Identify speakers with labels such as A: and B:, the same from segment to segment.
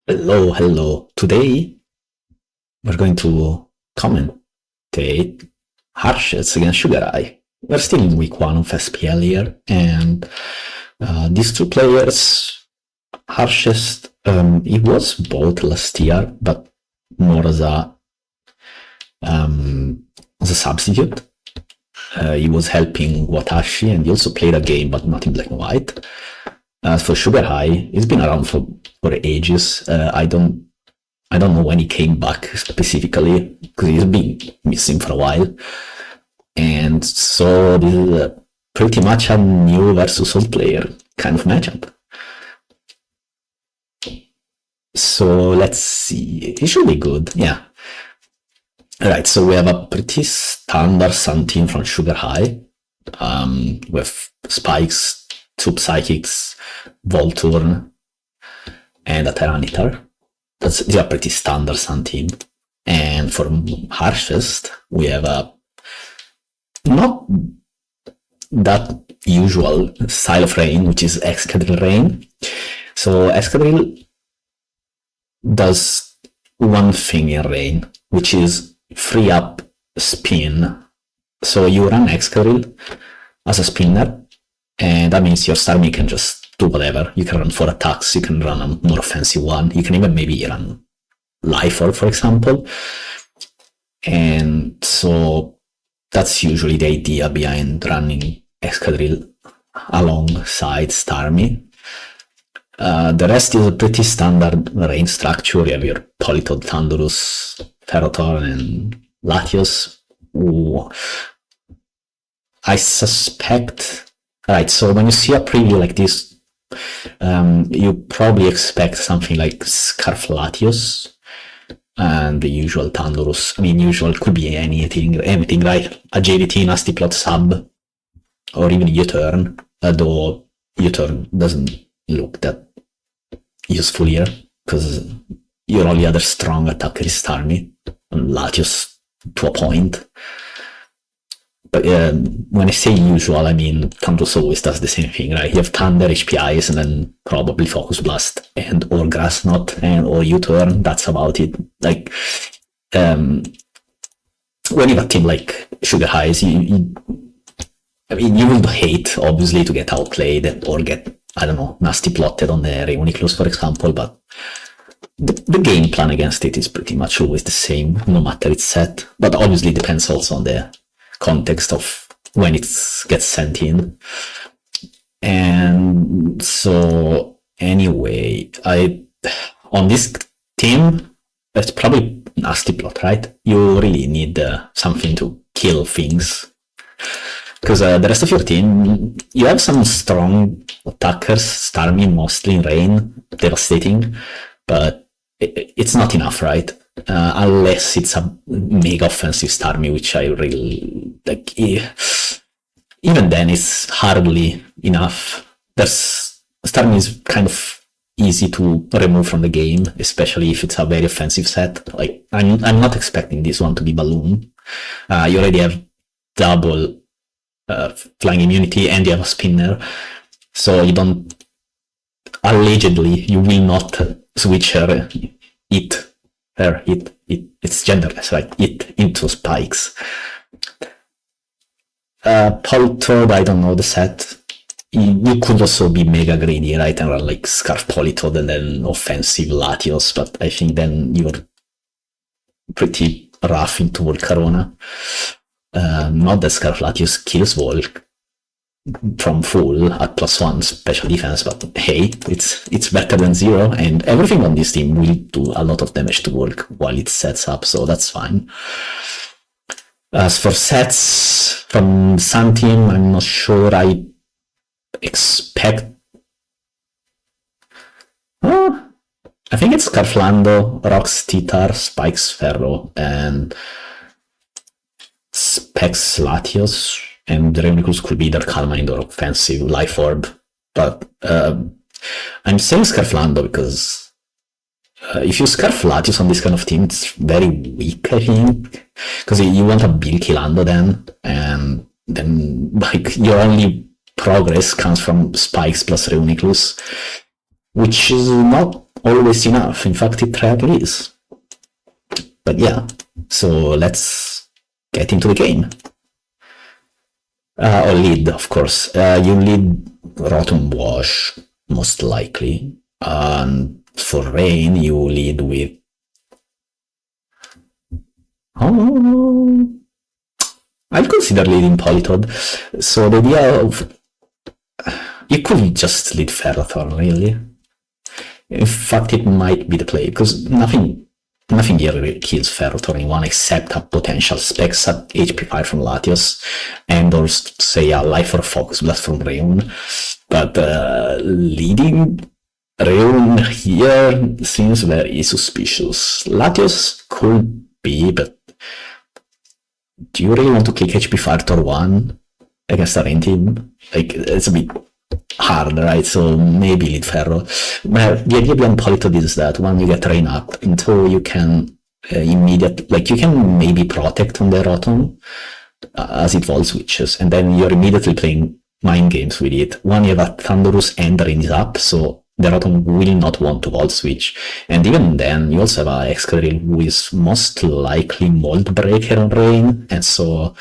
A: Hello, hello. Today we're going to commentate harshest against sugarhigh. We're still in week 1 of SPL here, and these two players, harshest, he was both last year, but more as a substitute. He was helping Watashi, and he also played a game, but not in black and white. As for sugarhigh, he's been around for ages. I don't know when he came back specifically, because he's been missing for a while. And so this is pretty much a new versus old player kind of matchup. So let's see. It should be good, yeah. Alright, so we have a pretty standard Sun team from sugarhigh, with spikes, 2 psychics, Volturn, and a Tyranitar. These are pretty standard Sun team. And for harshest, we have a not that usual style of rain, which is Excadrill rain. So Excadrill does one thing in rain, which is free up spin. So you run Excadrill as a spinner, and that means your Starmie can just do whatever. You can run 4 attacks, you can run a more offensive one, you can even maybe run Life Orb, for example. And so that's usually the idea behind running Excadrill alongside Starmie. The rest is a pretty standard rain structure. You have your Politoed, Thundurus, Ferrothorn, and Latios. Ooh. I suspect... Right, so when you see a preview like this, you probably expect something like Scarf Latios and the usual Thundurus. I mean, usual could be anything, right? Agility, Nasty Plot Sub, or even U-Turn, though U-Turn doesn't look that useful here, because your only other strong attacker is Starmie, and Latios to a point. But when I say usual, I mean Thundurus always does the same thing, right? You have Thunder, HPIs, and then probably Focus Blast and or Grass Knot and or U-Turn. That's about it. Like when you have a team like sugarhighs, I mean, you would hate obviously to get outplayed or get, I don't know, nasty plotted on the Reuniclus, for example. But the game plan against it is pretty much always the same, no matter its set. But obviously it depends also on the context of when it gets sent in. And so anyway, on this team, it's probably nasty plot, right? You really need something to kill things, because the rest of your team, you have some strong attackers, Starmie mostly in rain, devastating, but it's not enough, right? Unless it's a mega offensive Starmie, which I really like. Even then, it's hardly enough. Starmie is kind of easy to remove from the game, especially if it's a very offensive set. Like I'm not expecting this one to be Balloon. You already have double flying immunity, and you have a spinner, so you don't. Allegedly, you will not switch it's genderless, right? It into spikes. Politoed, I don't know the set. You could also be mega greedy, right? And run like Scarf Politoed and then offensive Latios, but I think then you're pretty rough into Volcarona. Not that Scarf Latios kills Volk from full at +1 special defense, but hey, it's better than 0, and everything on this team will do a lot of damage to Volk while it sets up, so that's fine. As for sets from Sun team, I'm not sure. I expect... I think it's Scarflando, Rocks, Titar, Spikes, Ferro, and Specs, Latios, and the Reuniclus could be either Calmine or offensive Life Orb. But I'm saying Scarflando because if you Scarf Latios on this kind of team, it's very weak, I think, because you want a bulky Lando then, and then like your only progress comes from Spikes plus Reuniclus, which is not always enough. In fact, it rarely is. But yeah, so let's get into the game. Or lead, of course. You lead Rotom Wash, most likely. And for Rain, you lead with... Oh, I'd consider leading Politoed. So the idea of... You could just lead Ferrothorn, really. In fact, it might be the play, because nothing here really kills Ferrothorn in one except a potential Specs at HP 5 from Latios, and or say a Life or Focus Blast from Reun. But leading Reun here seems very suspicious. Latios could be, but do you really want to click HP 5 Tor 1 against a rain team? Like, it's a bit hard, right? So maybe lead Ferro. But the idea behind Politoed is that one, you get rain up, and two, you can you can maybe protect on the Rotom as it Volt Switches, and then you're immediately playing mind games with it. One, you have a Thunderous and rain is up, so the Rotom will not want to Volt Switch. And even then, you also have a Excadrill who is most likely Mold Breaker on rain, and so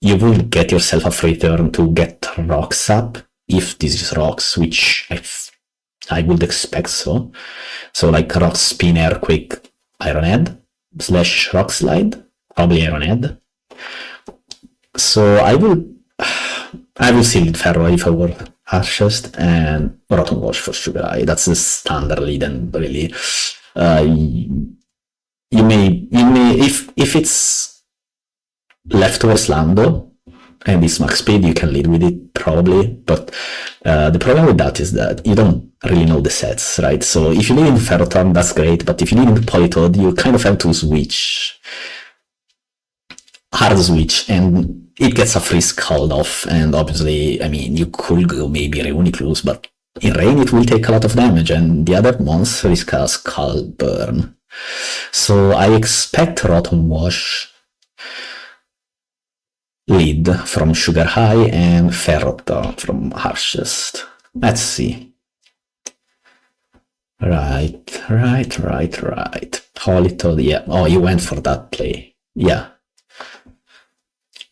A: you will get yourself a free turn to get Rocks up, if this is Rocks, which I would expect so. So like Rock Spin, Earthquake, Iron Head, / Rock Slide, probably Iron Head. So I will see lead Ferro if I were Harshest, and Rotom Wash for Sugar High. That's the standard lead, and really, you may if it's leftovers Lando and it's max speed, you can lead with it probably, but the problem with that is that you don't really know the sets, right? So if you lead in Ferrothorn, that's great, but if you lead in Politoed, you kind of have to switch, hard switch, and it gets a free Scald off, and obviously, I mean, you could go maybe Reuniclus, but in rain it will take a lot of damage, and the other monster risk a Scald Burn. So I expect Rotom Wash lead from Sugar High and Ferrothorn from Harshest. Let's see. Right. Politoed, yeah. Oh, you went for that play. Yeah.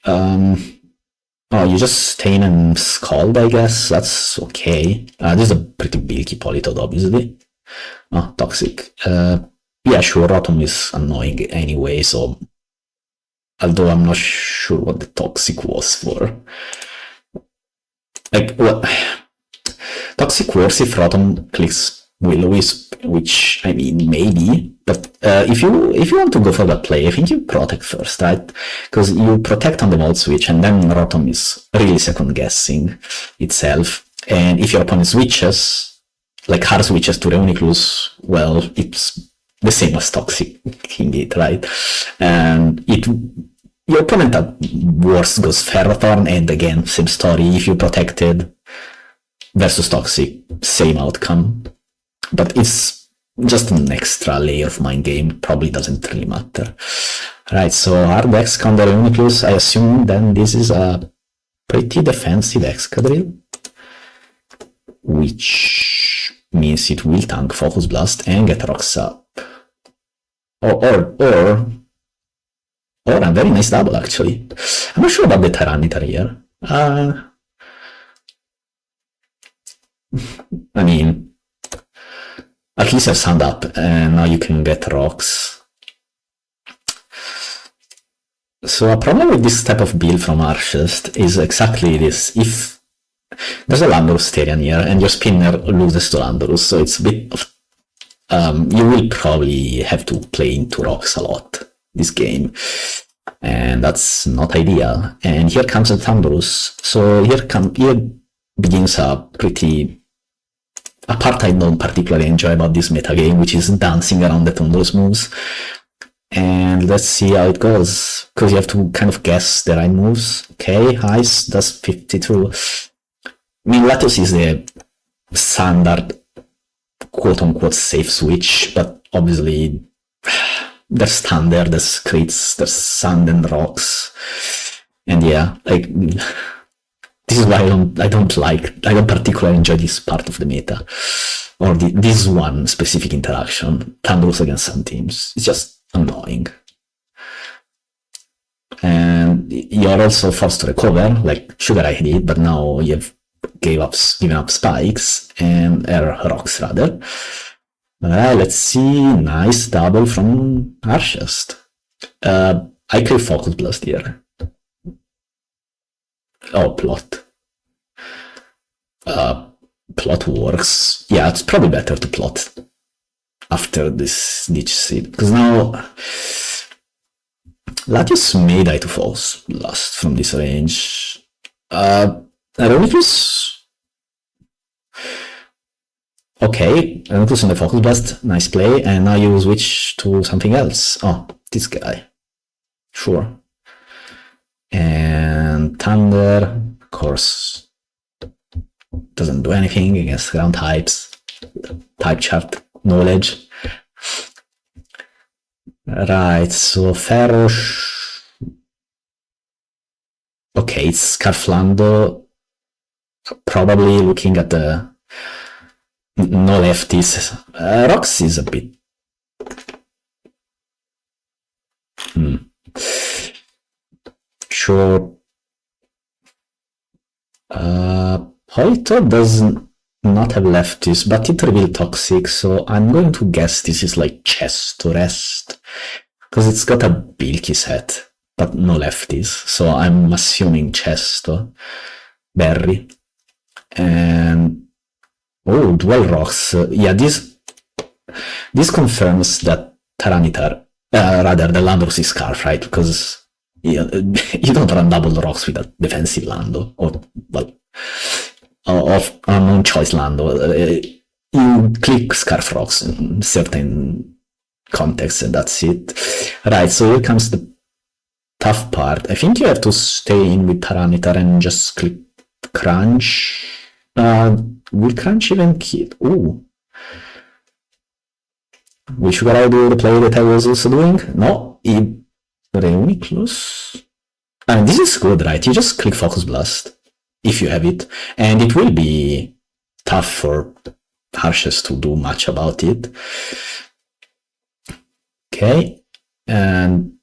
A: Oh, you just Stain and Scald, I guess. That's okay. This is a pretty bulky Politoed, obviously. Oh, Toxic. Yeah, sure, Rotom is annoying anyway, so... Although I'm not sure what the Toxic was for. Like, well... Toxic works if Rotom clicks Will-O-Wisp, which, I mean, maybe. But if you want to go for that play, I think you protect first, right? Because you protect on the Volt Switch, and then Rotom is really second-guessing itself. And if your opponent switches, like hard switches to Reuniclus, well, it's the same as Toxic it, right? And your opponent at worst goes Ferrothorn, and again, same story. If you protected versus Toxic, same outcome. But it's just an extra layer of mind game, probably doesn't really matter. Right, so hard X counter Reuniclus, I assume then this is a pretty defensive Excadrill, which means it will tank Focus Blast and get Rocks up. Or a very nice double, actually. I'm not sure about the Tyranitar here. I mean, at least have Sand up, and now you can get Rocks. So a problem with this type of build from Harshest is exactly this. If there's a Landorus Therian here, and your spinner loses to Landorus, so it's a bit of... you will probably have to play into Rocks a lot this game, and that's not ideal. And here comes the Thunderous, so here begins a part I don't particularly enjoy about this metagame, which is dancing around the Thunderous moves. And let's see how it goes, because you have to kind of guess the right moves. Okay, Ice does 52. I mean, Latios is the standard quote-unquote safe switch, but obviously there's Thunder, there's crits, there's Sand and Rocks, and yeah, like this is why I don't particularly enjoy this part of the meta. or this one specific interaction, Thunderous against some teams, it's just annoying. And you're also forced to recover, like sugarhigh did, but now you've given up spikes and rocks rather. Alright, let's see. Nice double from harshest. I could focus blast here. Oh, plot. Plot works. Yeah, it's probably better to plot after this niche seed, because now Latios may die to false blast from this range. Ironicus. Okay, Ironicus on the focus blast, nice play, and now you switch to something else. Oh, this guy. Sure. And Thunder, of course, doesn't do anything against ground types. Type chart knowledge. Right, so Ferro. Okay, it's Scarflando. Probably looking at the no lefties. Rox is a bit. Sure. Hoito does not have lefties, but it revealed toxic, so I'm going to guess this is like chest to rest, because it's got a bulky set, but no lefties, so I'm assuming chest or berry. And oh, dual rocks. Yeah, this confirms that Tyranitar, rather the Landorus is Scarf, right? Because you don't run double rocks with a defensive Lando, or well, of unknown choice Lando. You click Scarf rocks in certain contexts, and that's it. Right, so here comes the tough part. I think you have to stay in with Tyranitar and just click Crunch. Will Crunch even kill? Ooh. Should I do the play that I was also doing? No. Reuniclus? I mean, this is good, right? You just click Focus Blast, if you have it. And it will be tough for Harshest to do much about it. Okay. And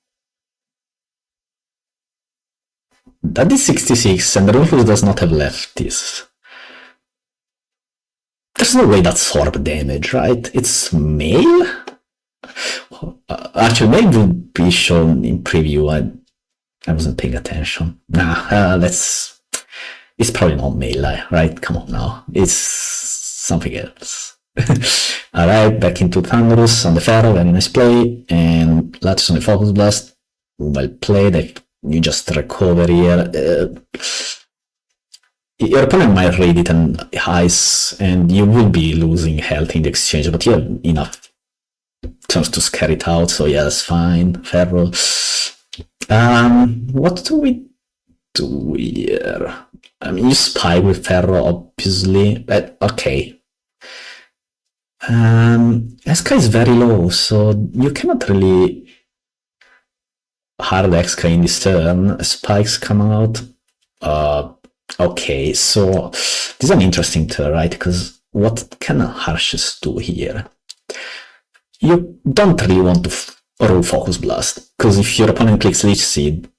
A: that is 66, and the Reuniclus does not have lefties. There's no way that's Orb damage, right? It's Mail? Actually, Mail would be shown in preview. I wasn't paying attention. Nah, it's probably not Mail, right? Come on now. It's something else. Alright, back into Thunderous on the Pharaoh, very nice play. And Latios on the Focus Blast. Well played. You just recover here. Your opponent might raid it and ice, and you will be losing health in the exchange, but you have enough turns to scare it out, so yeah, that's fine. Ferro. What do we do here? I mean, you spy with Ferro, obviously, but okay. SK is very low, so you cannot really hard XK in this turn. Spikes come out. Okay, so this is an interesting turn, right? Because what can Harshest do here? You don't really want to roll Focus Blast, because if your opponent clicks Leech Seed,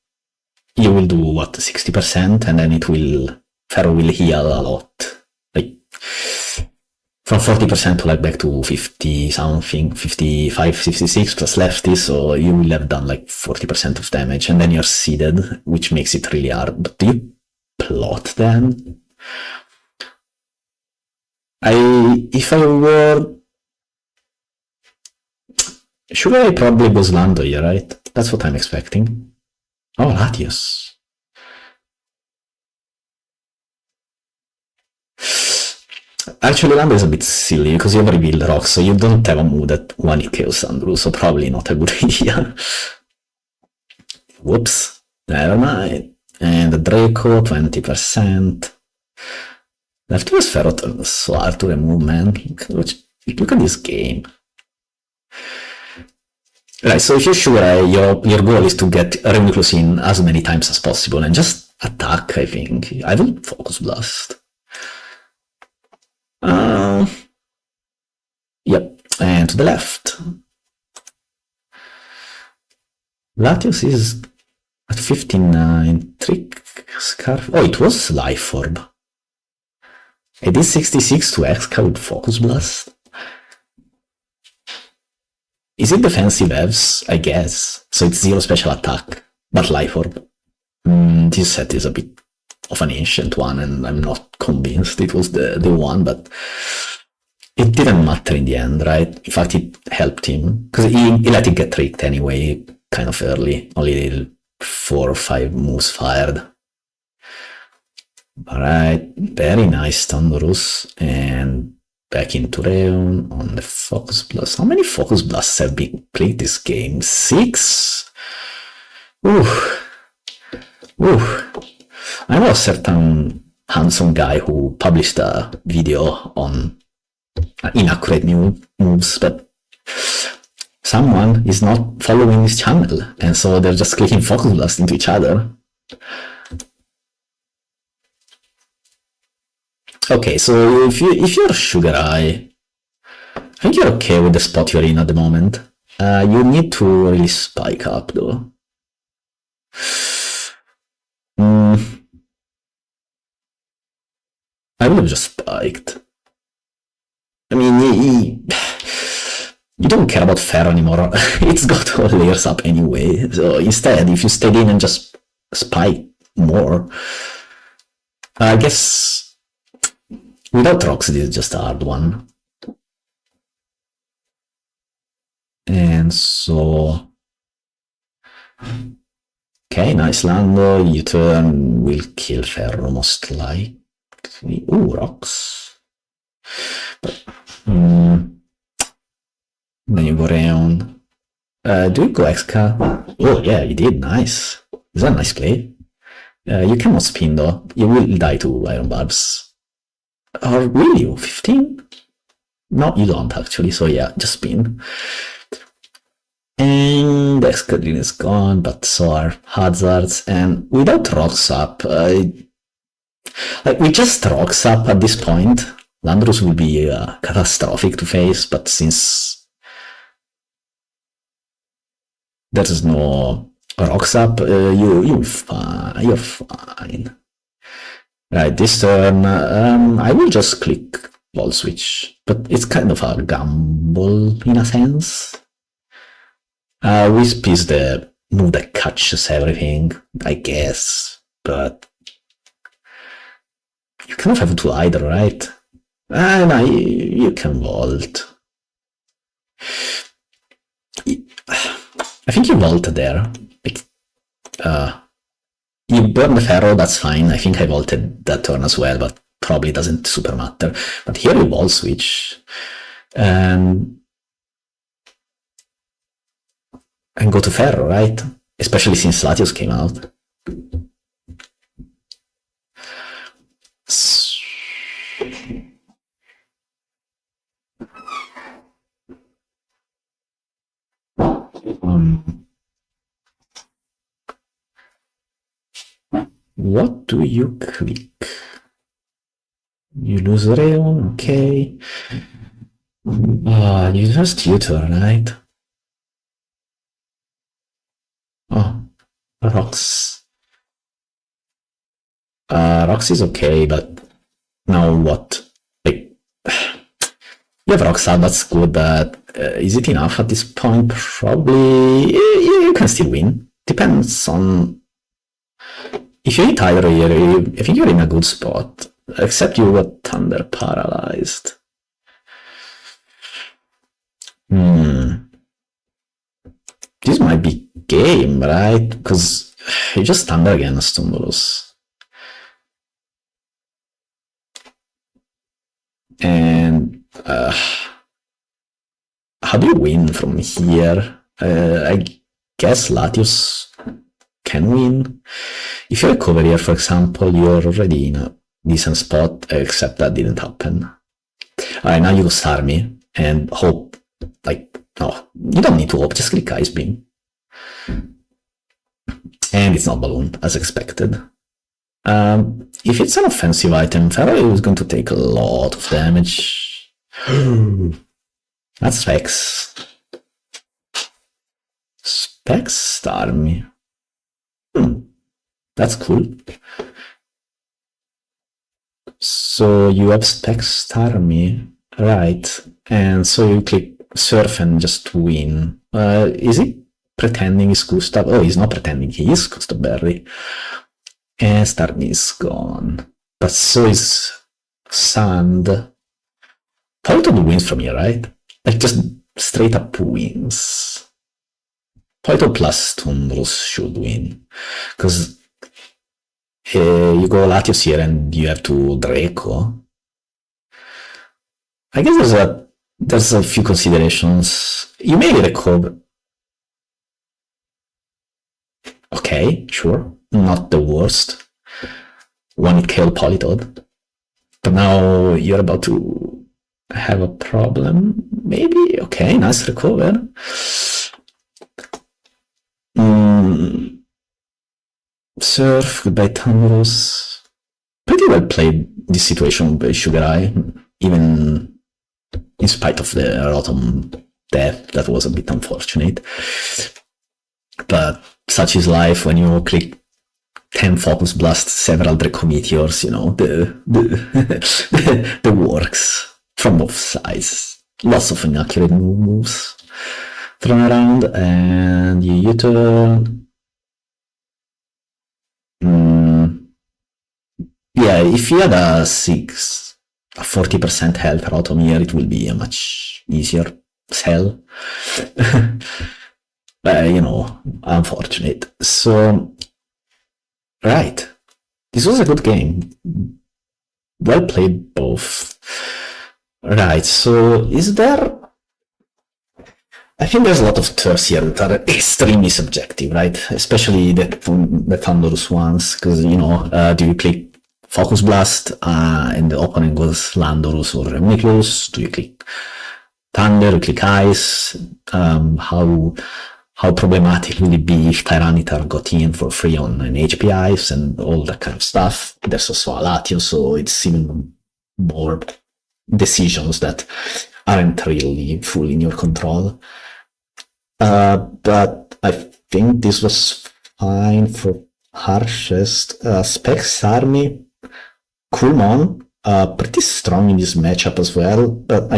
A: you will do what, 60%, and then Ferro will heal a lot. Like from 40% to like back to 50 something, 55, 56 plus lefty, so you will have done like 40% of damage, and then you're seeded, which makes it really hard. But do you plot then? If I were, should I probably go Lando here, right? That's what I'm expecting. Oh, Latios. Actually, Lando is a bit silly because you have revealed rocks, so you don't have a move that one hit kills Andrew, so probably not a good idea. Whoops. Never mind. And the Draco, 20%. Left was Ferro turn so hard to remove, man. Look at this game. Right, so if you're sure your goal is to get Reuniclus in as many times as possible and just attack, I think. I will Focus Blast. Yep, and to the left. Latios is at 59. Trick Scarf. Oh, it was Life Orb. It is 66 to Exca with Focus Blast. Is it defensive EVs? I guess. So it's 0 special attack, but Life Orb. This set is a bit of an ancient one, and I'm not convinced it was the one, but it didn't matter in the end, right? In fact, it helped him, because he let it get tricked anyway, kind of early, only 4 or 5 moves fired. Alright, very nice Thunderous, and back into Reon on the Focus Blast. How many Focus Blasts have been played this game? 6? Ooh. I know a certain handsome guy who published a video on inaccurate moves, but someone is not following his channel, and so they're just clicking Focus Blast into each other. Okay, so if you're Sugar High, I think you're okay with the spot you're in at the moment. You need to really spike up though. I would have just spiked. I mean, you don't care about Fair anymore. It's got all layers up anyway. So instead, if you stayed in and just spike more, I guess without rocks, this is just a hard one. And so, okay, nice Lando. U-turn will kill Ferro most likely. Ooh, rocks. But, then you go around. Do you go Exca? Oh yeah, you did. Nice. Is that a nice play? You cannot spin though. You will die to Iron Barbs. Or will you? 15? No, you don't actually. So yeah, just spin. And the Escadrille is gone, but so are Hazards. And without rocks up, with just rocks up at this point, Landorus will be catastrophic to face, but since there's no rocks up, you're fine. Right, this turn, I will just click Wall Switch, but it's kind of a gamble in a sense. Wisp is the move that catches everything, I guess, but you cannot have to either, right? No, you can vault. I think you vaulted there. You burn the Pharaoh, that's fine. I think I vaulted that turn as well, but probably doesn't super matter. But here you wall switch. And go to Pharaoh, right? Especially since Latios came out. What do you click? You lose Reon, okay. You just U-turn, right? Oh, Rocks. Rocks is okay, but now what? Like, you have Rocks out, that's good, but is it enough at this point? Probably. You can still win. Depends on. If you hit either here, I think you're in a good spot. Except you were Thunder paralyzed. This might be game, right? Because you just Thunder against Tumulus. And how do you win from here? I guess Latios can win. If you recover here, for example, you're already in a decent spot, except that didn't happen. Alright, now you go Star Me and hope. Like, no, you don't need to hope, just click Ice Beam. And it's not Balloon, as expected. If it's an offensive item, Pharaoh is going to take a lot of damage. That's Specs. Specs star me. That's cool. So you have Specs star me, right? And so you click surf and just win. Is he pretending he's Gustav? Oh, he's not pretending, he is Gustav Berry. And star me is gone. But so is Sand. Polyton wins from here, right? Like just straight up wins. Polyton plus Tundros should win. Because you go Latios here and you have to Draco. I guess there's a few considerations. You may recover. Okay, sure. Not the worst. One hit KO Politoed. But now you're about to have a problem. Maybe? Okay, nice recover. Surf, goodbye Tundros. Pretty well played this situation by sugarhigh, even in spite of the Rotom death. That was a bit unfortunate. But such is life when you click 10 Focus Blast, several Draco Meteors, you know, the works from both sides. Lots of inaccurate moves thrown around, and you U-turn. Yeah, if you had a 40% health Rotom here, it will be a much easier sell. You know, unfortunate. So, right. This was a good game. Well played both. Right, so is there... I think there's a lot of turns here that are extremely subjective, right? Especially the Thunderous ones, because, you know, do you click Focus Blast and the opponent goes Landorus or Reuniclus? Do you click Thunder, you click Ice? How problematic will it be if Tyranitar got in for free on an HP Ice and all that kind of stuff? There's also a Latios, so it's even more decisions that aren't really fully in your control. But I think this was fine for harshest. Specs Army, cool mon, pretty strong in this matchup as well. But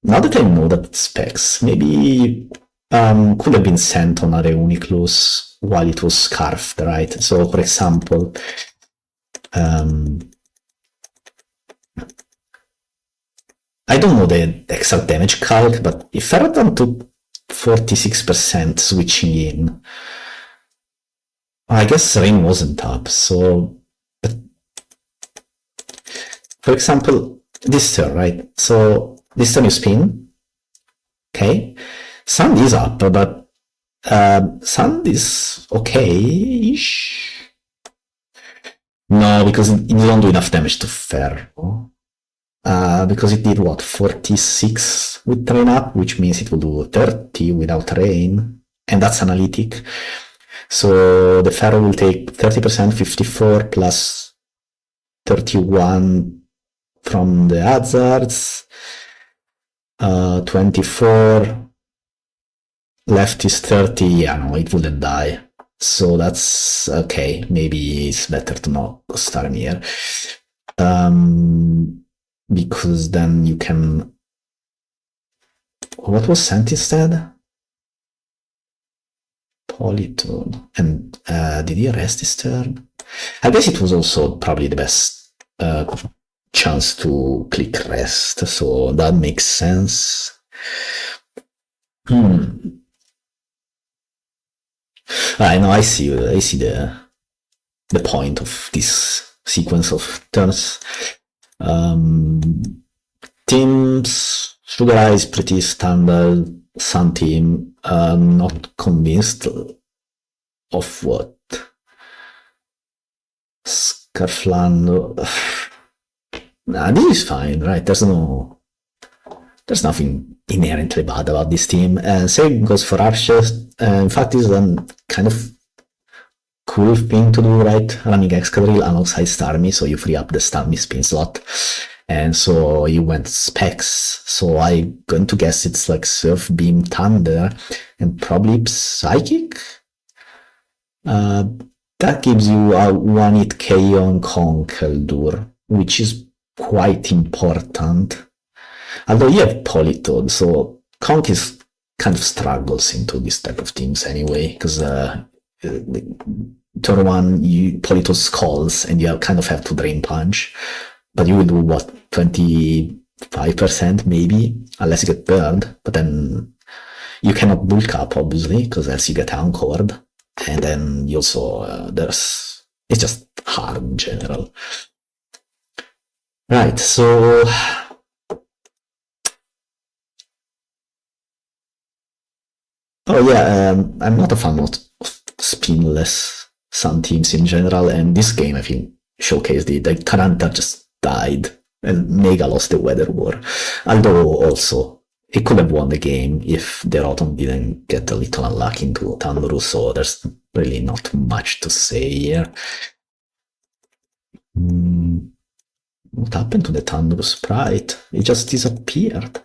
A: now that I know that it's Specs, maybe could have been sent on a Reuniclus while it was scarfed, right? So, for example, I don't know the exact damage calc, but if Ferroton took 46% switching in, I guess Rain wasn't up, so... But for example, this turn, right? So this turn you spin, okay? Sand is up, but Sand is okay-ish. No, because it didn't do enough damage to Ferro. Because it did what, 46 with Rain up, which means it will do 30 without Rain, and that's analytic. So the Ferro will take 30%, 54 plus 31 from the hazards, 24, left is 30, yeah, no, it wouldn't die. So that's okay, maybe it's better to not start here. Because then you can... What was sent instead? Polytone. And did he rest his turn? I guess it was also probably the best chance to click rest, so that makes sense. I know, I see the point of this sequence of turns. Teams, sugarhigh is pretty standard. Sun team, not convinced of what? Scarfland. Nah, this is fine, right? There's nothing inherently bad about this team. Same goes for harshest. In fact, this is a kind of cool thing to do, right? Running Excadrill alongside Starmie, so you free up the Starmie spin slot. And so he went specs. So I'm going to guess it's like Surf, Beam, Thunder, and probably Psychic. That gives you a 1-hit KO on Conkeldurr, which is quite important. Although you have Politoed, so Conk is kind of struggles into this type of teams anyway, because turn one, Politoed Skulls, and you kind of have to Drain Punch. But you will do what, 25% maybe, unless you get burned. But then you cannot bulk up, obviously, because else you get anchored. And then you also, it's just hard in general. Right, so oh yeah, I'm not a fan of spinless Sun teams in general, and this game I think showcased it. Like Taranta just died, and Mega lost the Weather War. Although also it could have won the game if the Rotom didn't get a little unlucky into Thundurus, so there's really not much to say here. What happened to the Thundurus sprite? It just disappeared.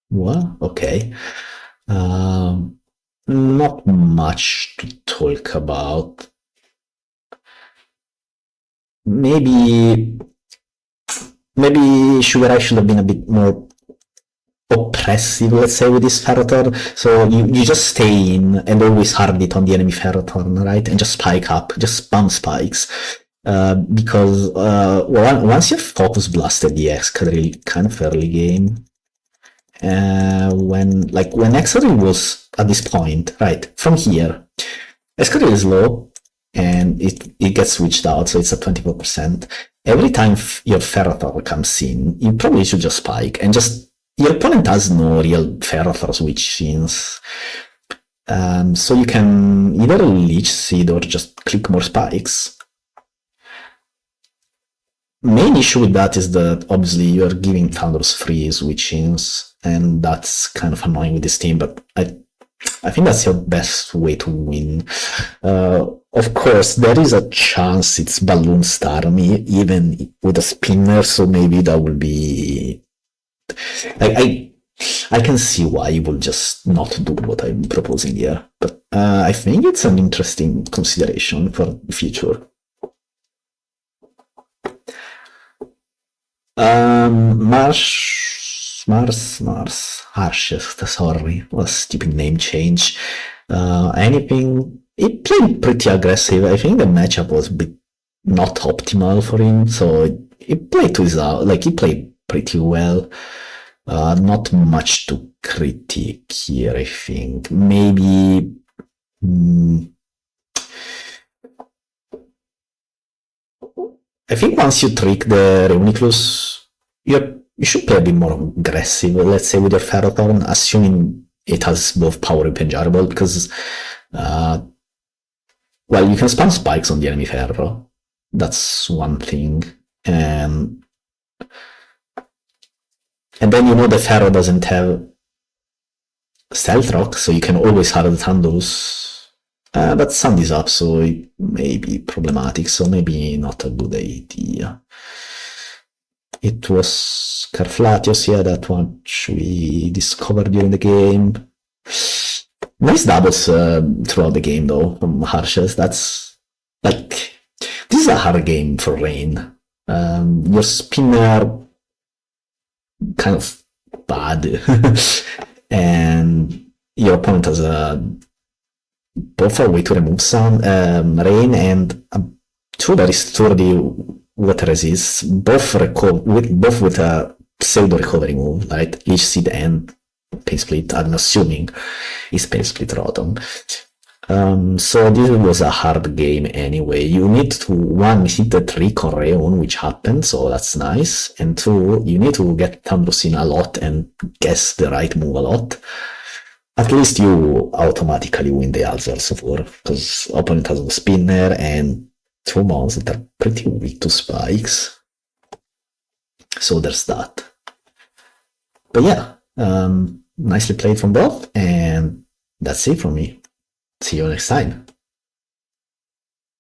A: What? Okay. Not much to talk about. Maybe sugarhigh should have been a bit more oppressive, let's say, with this Ferrothorn. So you just stay in and always hard it on the enemy Ferrothorn, right? And just spike up, just spam spikes. Because once you've focus blasted the Excadrill kind of early game, when Excadrill was at this point, right, from here, Excadrill is low, and it gets switched out, so it's at 24%. Every time your Ferrothorn comes in, you probably should just spike, and just, your opponent has no real Ferrothorn switch-ins. So you can either Leech Seed or just click more spikes. Main issue with that is that obviously you're giving Thundurus free switch-ins, and that's kind of annoying with this team, but I think that's your best way to win. Of course, there is a chance it's Balloon Starmie, even with a spinner, so maybe that will be... I can see why you will just not do what I'm proposing here, but I think it's an interesting consideration for the future. Harshest, sorry, what a stupid name change. It played pretty aggressive. I think the matchup was a bit not optimal for him, so he played to his he played pretty well. Not much to critique here, I think. Maybe I think once you trick the Reuniclus, you should play a bit more aggressive, let's say, with your Ferrothorn, assuming it has both power and Penjarable, because, well, you can spam spikes on the enemy Ferro. That's one thing. And then you know the Ferro doesn't have Stealth Rock, so you can always hard the Thundurus. But Sand is up, so it may be problematic, so maybe not a good idea. It was Carflatios, yeah, that one we discovered during the game. Nice doubles throughout the game, though, from Harshest. That's, this is a hard game for Rain. Your spinner kind of bad, and your opponent has both a way to remove some Rain and two very sturdy water resists, both with a pseudo recovery move, right? Leech Seed and Pain Split. I'm assuming is Pain Split Rotom. So this was a hard game anyway. You need to, one, hit the trick on Reon, which happened, so that's nice, and two, you need to get Thundurus in a lot and guess the right move a lot. At least you automatically win the Alzheimer's for, because opponent has a spinner and two mons that are pretty weak to spikes. So there's that. But yeah, nicely played from both, and that's it from me. See you next time.